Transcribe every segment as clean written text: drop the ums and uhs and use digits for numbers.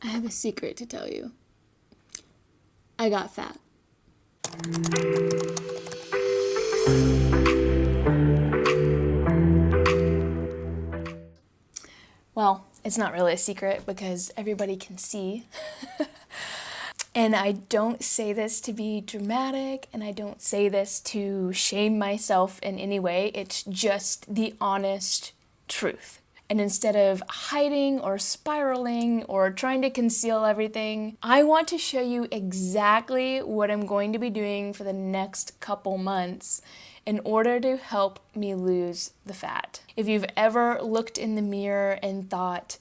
I have a secret to tell you. I got fat. Well, it's not really a secret because everybody can see. And I don't say this to be dramatic, and I don't say this to shame myself in any way. It's just the honest truth. And instead of hiding or spiraling or trying to conceal everything, I want to show you exactly what I'm going to be doing for the next couple months in order to help me lose the fat. If you've ever looked in the mirror and thought,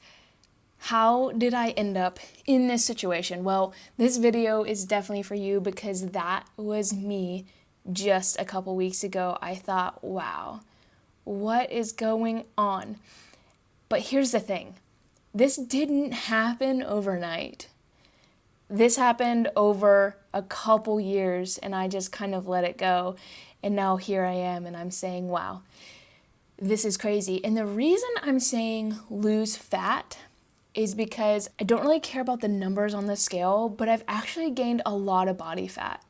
how did I end up in this situation? Well, this video is definitely for you because that was me just a couple weeks ago. I thought, wow, what is going on? But here's the thing. This didn't happen overnight. This happened over a couple years and I just kind of let it go. And now here I am and I'm saying, wow, this is crazy. And the reason I'm saying lose fat is because I don't really care about the numbers on the scale, but I've actually gained a lot of body fat.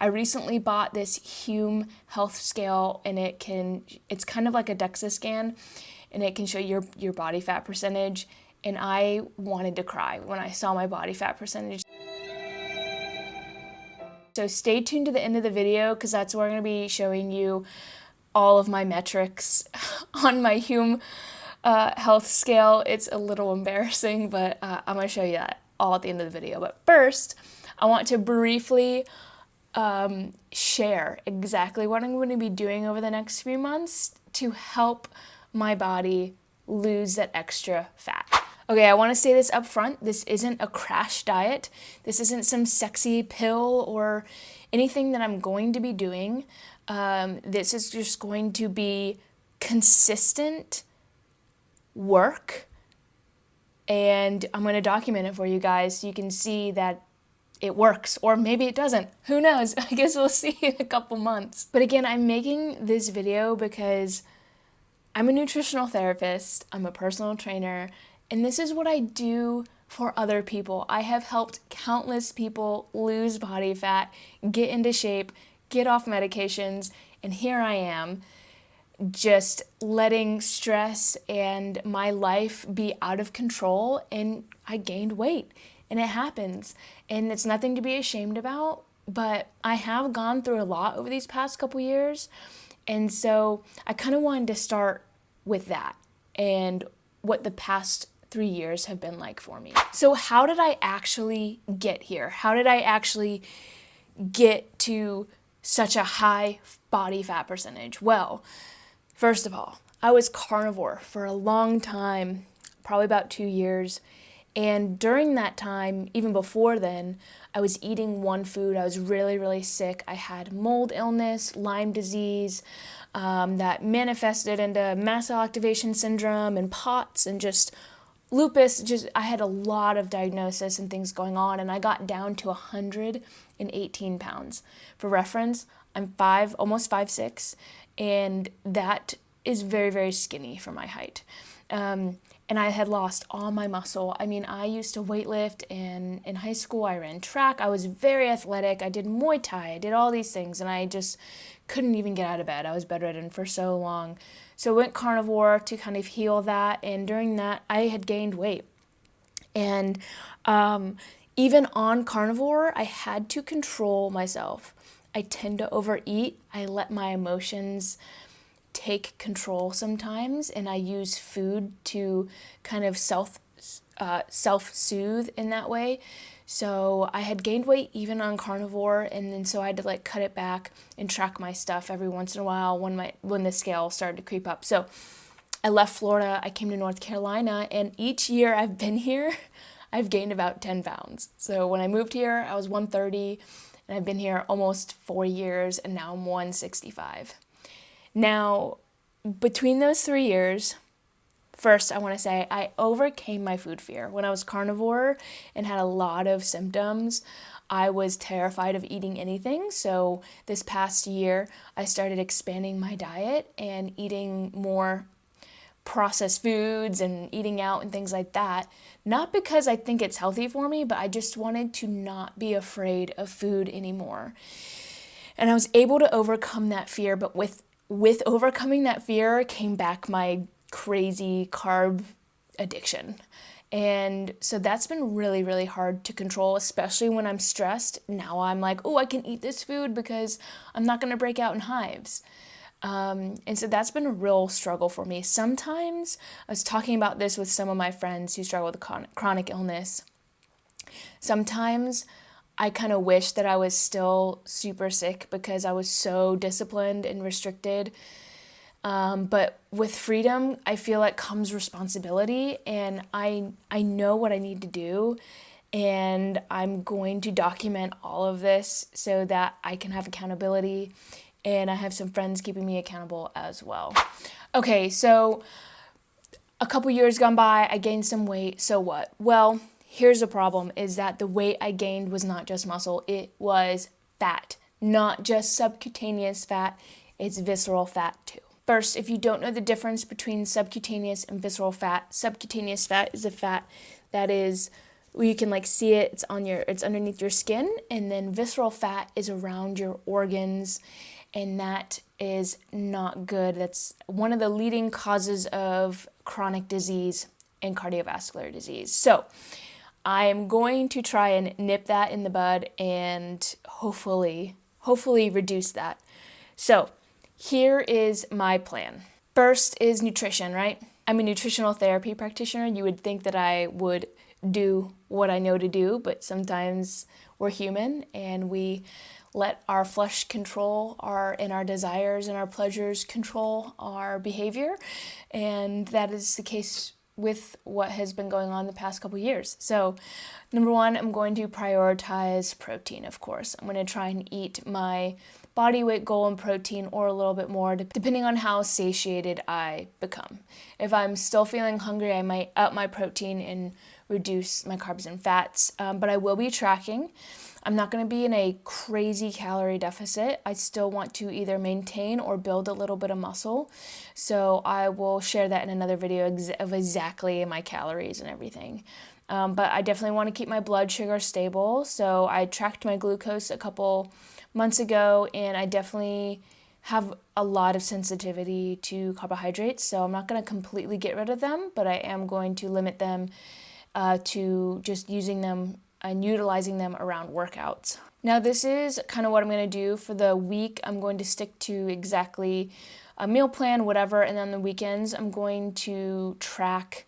I recently bought this Hume health scale and it's kind of like a DEXA scan and it can show your body fat percentage. And I wanted to cry when I saw my body fat percentage. So stay tuned to the end of the video because that's where I'm going to be showing you all of my metrics on my Hume health scale. It's a little embarrassing, but I'm going to show you that all at the end of the video. But first, I want to briefly share exactly what I'm going to be doing over the next few months to help my body lose that extra fat. Okay, I want to say this up front. This isn't a crash diet. This isn't some sexy pill or anything that I'm going to be doing. This is just going to be consistent work, and I'm going to document it for you guys so you can see that it works, or maybe it doesn't. Who knows? I guess we'll see in a couple months. But again, I'm making this video because I'm a nutritional therapist, I'm a personal trainer, and this is what I do for other people. I have helped countless people lose body fat, get into shape, get off medications, and here I am, just letting stress and my life be out of control, and I gained weight, and it happens, and it's nothing to be ashamed about, but I have gone through a lot over these past couple years, and so I kind of wanted to start with that and what the past 3 years have been like for me. So how did I actually get here? How did I actually get to such a high body fat percentage? Well, first of all, I was carnivore for a long time, probably about 2 years. And during that time, even before then, I was eating one food. I was really, really sick. I had mold illness, Lyme disease, that manifested into mast cell activation syndrome and POTS and just lupus. I had a lot of diagnosis and things going on, and I got down to 118 pounds. For reference, I'm almost 5'6", and that is very, very skinny for my height. And I had lost all my muscle. I mean, I used to weightlift, and in high school I ran track. I was very athletic. I did Muay Thai. I did all these things, and I just couldn't even get out of bed. I was bedridden for so long. So I went carnivore to kind of heal that, and during that I had gained weight. And even on carnivore, I had to control myself. I tend to overeat. I let my emotions take control sometimes, and I use food to kind of self-soothe in that way. So I had gained weight even on carnivore, and then so I had to like cut it back and track my stuff every once in a while when the scale started to creep up. So I left Florida, I came to North Carolina, and each year I've been here, I've gained about 10 pounds. So when I moved here, I was 130, and I've been here almost 4 years, and now I'm 165. Now, between those 3 years, first I want to say I overcame my food fear. When I was carnivore and had a lot of symptoms, I was terrified of eating anything. So this past year, I started expanding my diet and eating more processed foods and eating out and things like that. Not because I think it's healthy for me, but I just wanted to not be afraid of food anymore. And I was able to overcome that fear, but with overcoming that fear came back my crazy carb addiction. And so that's been really, really hard to control, especially when I'm stressed. Now I'm like, oh, I can eat this food because I'm not going to break out in hives. And so that's been a real struggle for me. Sometimes I was talking about this with some of my friends who struggle with chronic illness. Sometimes I kind of wish that I was still super sick because I was so disciplined and restricted. But with freedom, I feel like comes responsibility, and I know what I need to do, and I'm going to document all of this so that I can have accountability, and I have some friends keeping me accountable as well. Okay, so a couple years gone by, I gained some weight, so what? Well, here's the problem, is that the weight I gained was not just muscle, it was fat. Not just subcutaneous fat, it's visceral fat too. First, if you don't know the difference between subcutaneous and visceral fat, subcutaneous fat is a fat that is, where you can see it, it's underneath your skin, and then visceral fat is around your organs, and that is not good. That's one of the leading causes of chronic disease and cardiovascular disease. So I am going to try and nip that in the bud and hopefully reduce that. So here is my plan. First is nutrition, right? I'm a nutritional therapy practitioner. You would think that I would do what I know to do, but sometimes we're human and we let our flesh control our desires and our pleasures control our behavior. And that is the case with what has been going on the past couple years. So number one, I'm going to prioritize protein, of course. I'm going to try and eat my body weight goal in protein or a little bit more, depending on how satiated I become. If I'm still feeling hungry, I might up my protein and reduce my carbs and fats, but I will be tracking. I'm not going to be in a crazy calorie deficit. I still want to either maintain or build a little bit of muscle. So I will share that in another video of exactly my calories and everything. But I definitely want to keep my blood sugar stable. So I tracked my glucose a couple months ago, and I definitely have a lot of sensitivity to carbohydrates. So I'm not going to completely get rid of them, but I am going to limit them to just using them and utilizing them around workouts. Now this is kind of what I'm going to do for the week. I'm going to stick to exactly a meal plan, whatever, and then the weekends I'm going to track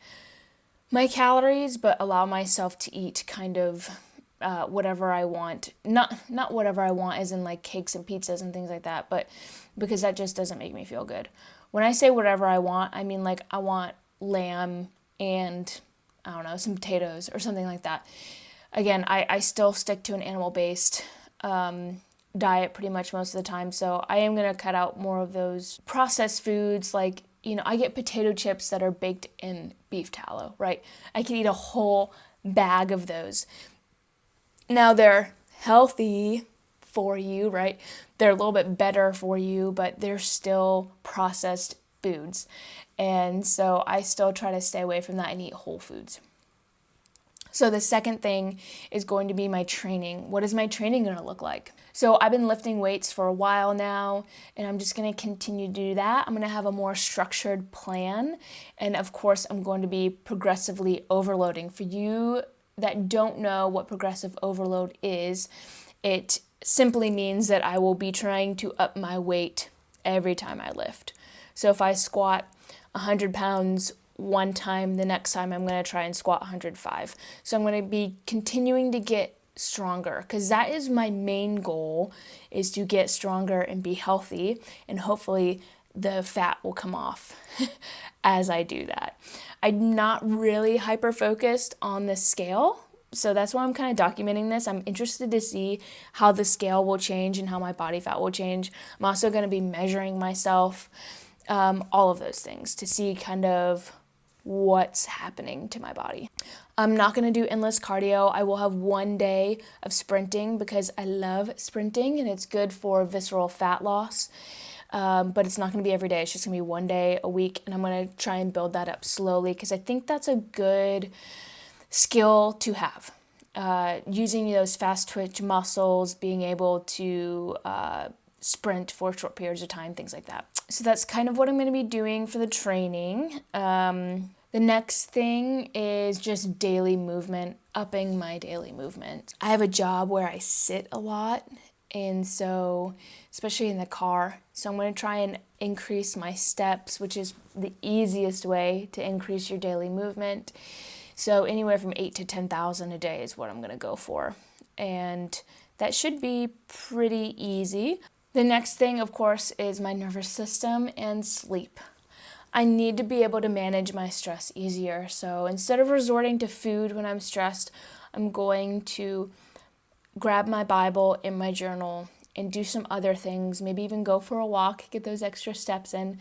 my calories, but allow myself to eat kind of whatever I want. Not whatever I want as in cakes and pizzas and things like that, but because that just doesn't make me feel good. When I say whatever I want, I mean I want lamb and I don't know, some potatoes or something like that. Again, I still stick to an animal-based diet pretty much most of the time, so I am going to cut out more of those processed foods. I get potato chips that are baked in beef tallow, right? I can eat a whole bag of those. Now, they're healthy for you, right? They're a little bit better for you, but they're still processed foods. And so I still try to stay away from that and eat whole foods. So the second thing is going to be my training. What is my training going to look like? So I've been lifting weights for a while now, and I'm just going to continue to do that. I'm going to have a more structured plan. And of course, I'm going to be progressively overloading. For you that don't know what progressive overload is, it simply means that I will be trying to up my weight every time I lift. So if I squat 100 pounds one time, the next time I'm going to try and squat 105. So I'm going to be continuing to get stronger, because that is my main goal, is to get stronger and be healthy, and hopefully the fat will come off as I do that. I'm not really hyper focused on the scale, so that's why I'm kind of documenting this. I'm interested to see how the scale will change and how my body fat will change. I'm also going to be measuring myself, all of those things, to see kind of what's happening to my body. I'm not going to do endless cardio. I will have one day of sprinting because I love sprinting and it's good for visceral fat loss. but it's not going to be every day. It's just going to be one day a week, and I'm going to try and build that up slowly because I think that's a good skill to have. Using those fast twitch muscles, being able to sprint for short periods of time, things like that. So that's kind of what I'm going to be doing for the training. The next thing is just daily movement, upping my daily movement. I have a job where I sit a lot, and so, especially in the car, so I'm going to try and increase my steps, which is the easiest way to increase your daily movement. So anywhere from 8 to 10,000 a day is what I'm going to go for. And that should be pretty easy. The next thing, of course, is my nervous system and sleep. I need to be able to manage my stress easier. So instead of resorting to food when I'm stressed, I'm going to grab my Bible and my journal and do some other things, maybe even go for a walk, get those extra steps in,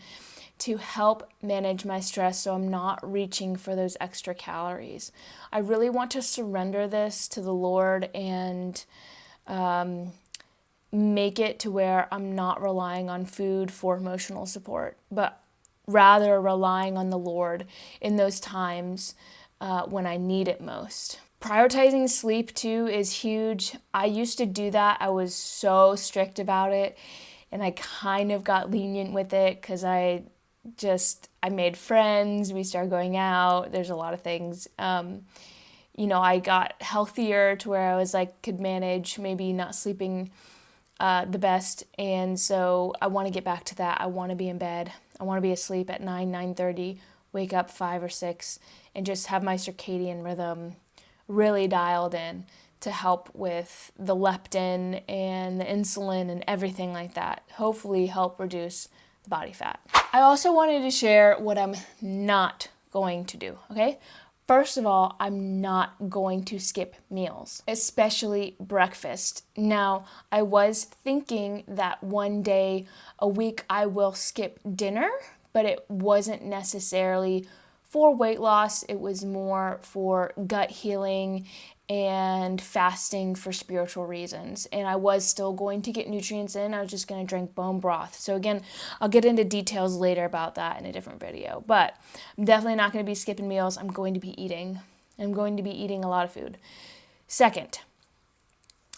to help manage my stress so I'm not reaching for those extra calories. I really want to surrender this to the Lord and make it to where I'm not relying on food for emotional support, but rather relying on the Lord in those times when I need it most. Prioritizing sleep too is huge. I used to do that. I was so strict about it, and I kind of got lenient with it because I made friends, we started going out, there's a lot of things. I got healthier to where I was could manage maybe not sleeping the best, and so I want to get back to that. I want to be in bed. I want to be asleep at 9:30, wake up 5 or 6, and just have my circadian rhythm really dialed in to help with the leptin and the insulin and everything like that. Hopefully help reduce the body fat. I also wanted to share what I'm not going to do, okay? First of all, I'm not going to skip meals, especially breakfast. Now, I was thinking that one day a week I will skip dinner, but it wasn't necessarily for weight loss. It was more for gut healing and fasting for spiritual reasons. And I was still going to get nutrients in. I was just going to drink bone broth. So again, I'll get into details later about that in a different video. But I'm definitely not going to be skipping meals. I'm going to be eating. I'm going to be eating a lot of food. Second,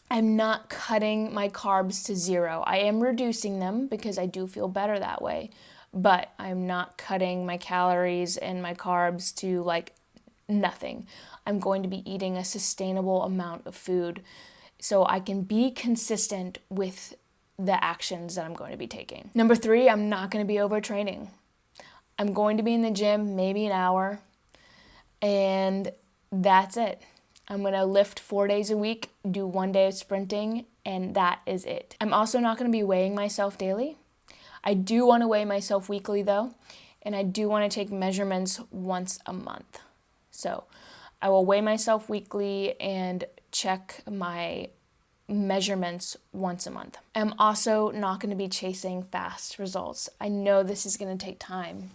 I'm not cutting my carbs to 0. I am reducing them because I do feel better that way. But I'm not cutting my calories and my carbs to nothing. I'm going to be eating a sustainable amount of food so I can be consistent with the actions that I'm going to be taking. Number 3, I'm not going to be overtraining. I'm going to be in the gym maybe an hour, and that's it. I'm going to lift 4 days a week, do 1 day of sprinting, and that is it. I'm also not going to be weighing myself daily. I do want to weigh myself weekly though, and I do want to take measurements once a month. So I will weigh myself weekly and check my measurements once a month. I'm also not going to be chasing fast results. I know this is going to take time.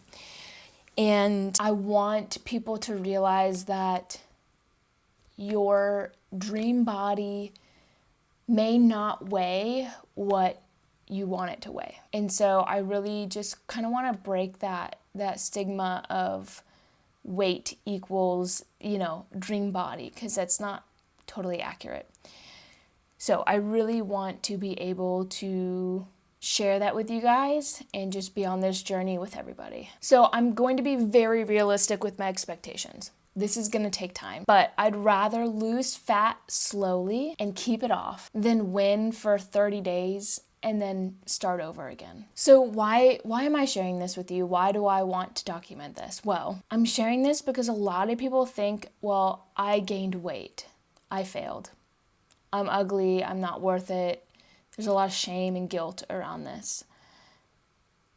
And I want people to realize that your dream body may not weigh what you want it to weigh. And so I really just kind of want to break that stigma of weight equals, dream body, because that's not totally accurate. So I really want to be able to share that with you guys and just be on this journey with everybody. So I'm going to be very realistic with my expectations. This is going to take time, but I'd rather lose fat slowly and keep it off than win for 30 days and then start over again. So why am I sharing this with you? Why do I want to document this? Well, I'm sharing this because a lot of people think, well, I gained weight. I failed. I'm ugly. I'm not worth it. There's a lot of shame and guilt around this.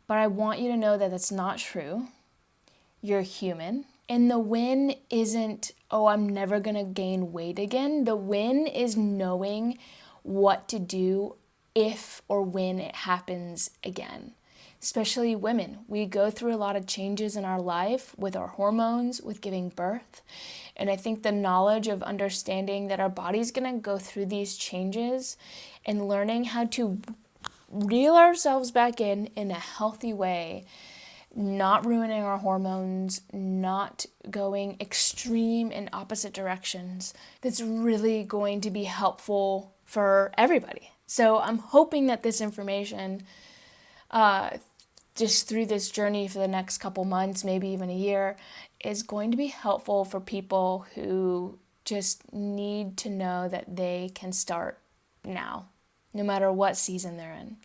But I want you to know that that's not true. You're human. And the win isn't, oh, I'm never going to gain weight again. The win is knowing what to do if or when it happens again. Especially women. We go through a lot of changes in our life with our hormones, with giving birth. And I think the knowledge of understanding that our body's going to go through these changes and learning how to reel ourselves back in a healthy way, not ruining our hormones, not going extreme in opposite directions, that's really going to be helpful for everybody. So I'm hoping that this information, just through this journey for the next couple months, maybe even a year, is going to be helpful for people who just need to know that they can start now, no matter what season they're in.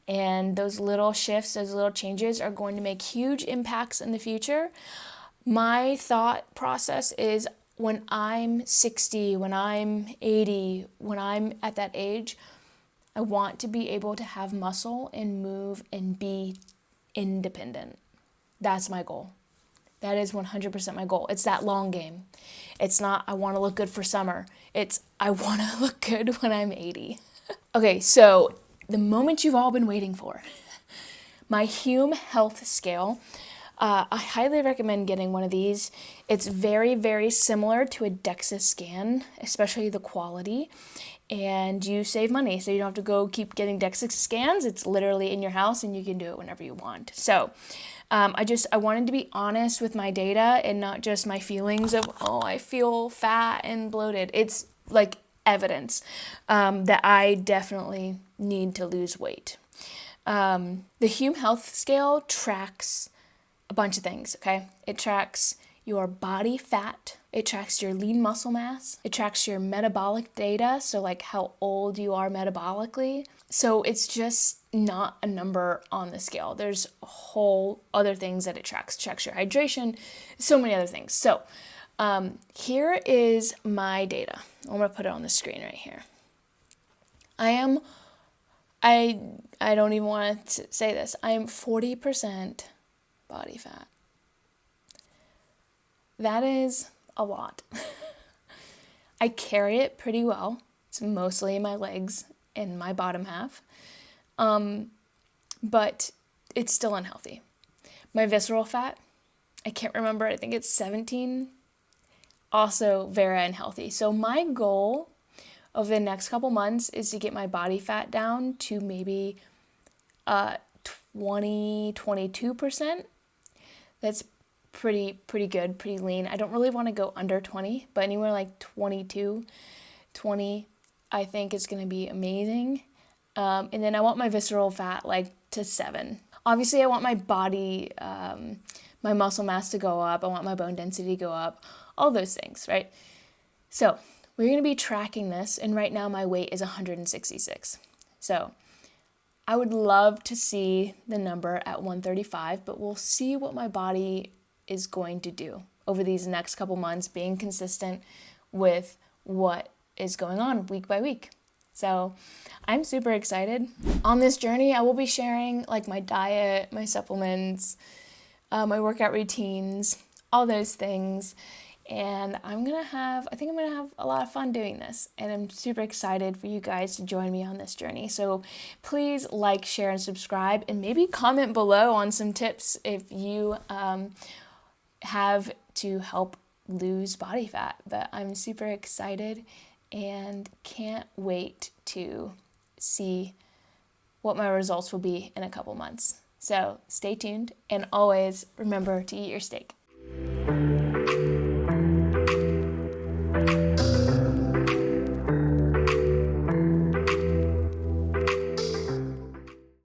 And those little shifts, those little changes are going to make huge impacts in the future. My thought process is when I'm 60, when I'm 80, when I'm at that age, I want to be able to have muscle and move and be independent. That's my goal. That is 100% my goal. It's that long game. It's not, I want to look good for summer. It's, I want to look good when I'm 80. Okay, so the moment you've all been waiting for, my Hume Health Scale. I highly recommend getting one of these. It's very, very similar to a DEXA scan, especially the quality, and you save money, so you don't have to go keep getting DEXA scans. It's literally in your house, and you can do it whenever you want. So I wanted to be honest with my data and not just my feelings of, oh, I feel fat and bloated. It's like evidence that I definitely need to lose weight. The Hume Health Scale tracks a bunch of things, okay? It tracks your body fat, it tracks your lean muscle mass, it tracks your metabolic data, so like how old you are metabolically. So it's just not a number on the scale. There's a whole other things that it tracks. It tracks your hydration, so many other things. So here is my data. I'm gonna put it on the screen right here. I don't even want to say this. I am 40% body fat. That is a lot. I carry it pretty well. It's mostly my legs and my bottom half. But it's still unhealthy. My visceral fat, I can't remember, I think it's 17. Also very unhealthy. So my goal over the next couple months is to get my body fat down to maybe 22%. That's pretty good, pretty lean. I don't really want to go under 20, but anywhere like 22, 20, I think is going to be amazing. And then I want my visceral fat like to 7. Obviously, I want my body, my muscle mass to go up. I want my bone density to go up. All those things, right? So we're going to be tracking this, and right now my weight is 166. So I would love to see the number at 135, but we'll see what my body is going to do over these next couple months, being consistent with what is going on week by week. So I'm super excited. On this journey, I will be sharing like my diet, my supplements, my workout routines, all those things. And I think I'm gonna have a lot of fun doing this. And I'm super excited for you guys to join me on this journey. So please like, share, and subscribe, and maybe comment below on some tips if you have to help lose body fat. But I'm super excited and can't wait to see what my results will be in a couple months. So stay tuned, and always remember to eat your steak.